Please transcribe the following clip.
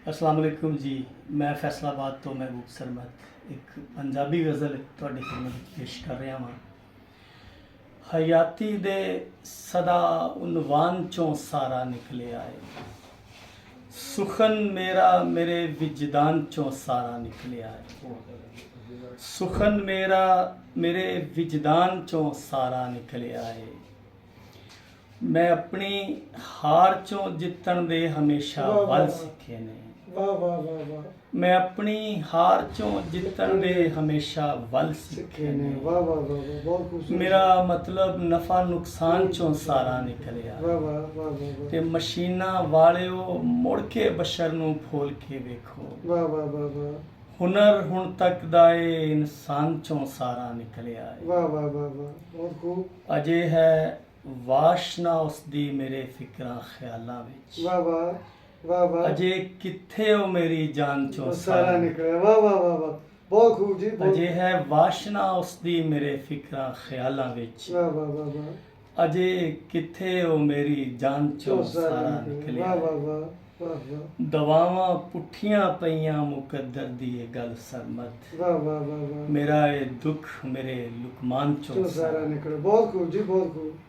अस्सलाम वालेकुम जी। मैं फैसलाबाद तो महबूब सरमद एक पंजाबी गज़ल ਤੁਹਾਡੀ ਖidmat ਵਿੱਚ ਪੇਸ਼ ਕਰ ਰਿਹਾ ਹਾਂ। ਹਯਾਤੀ ਦੇ ਸਦਾ ਉਨਵਾਨ ਚੋਂ ਸਾਰਾ ਨਿਕਲਿਆ ਏ, ਸੁਖਨ ਮੇਰਾ ਮੇਰੇ ਵਿਜਦਾਨ ਚੋਂ ਸਾਰਾ ਨਿਕਲਿਆ ਏ, ਸੁਖਨ ਮੇਰਾ ਮੇਰੇ ਵਿਜਦਾਨ ਚੋਂ ਸਾਰਾ ਨਿਕਲਿਆ ਏ। ਮੈਂ ਆਪਣੀ ਹਾਰ ਚੋਂ ਜਿੱਤਣ ਦੇ ਹਮੇਸ਼ਾ ਵੱਲ ਸਿੱਖੇ ਨੇ। वाह वाह वाह वाह मैं अपनी हार चों जितन दे हमेशा वल सिखे ने। वाह वाह वाह वाह बहुत खूबसूरत। मेरा मतलब नफा नुकसान चों सारा निकलिया। वाह वाह वाह वाह ते मशीना वालिओ मुड़ के बशर नूं फोल के वेखो। वाह वाह वाह वाह हुनर हुण तक दा ए इंसान चों सारा निकलिया है। वाह वाह वाह वाह बहुत खूब। अजे है वाशना उसदी मेरे फिक्रां ख्यालां विच। वाह वाह वाह वाह अजे किथे ओ मेरी जान चों सारा निकले। वाह वाह वाह वाह बहुत खूब जी बहुत। अजे है वाशना उसदी मेरे फिक्रां ख्यालां विच। वाह वाह वाह वाह अजे किथे ओ मेरी जान चों सारा निकलिया। वाह वाह वाह वाह वाह दवावां पुठियां पईयां मुकद्दर दी ए गल सरमद। वाह वाह वाह वाह मेरा ए दुख मेरे लुकमान चों सारा निकले। बहुत खूब जी बहुत खूब।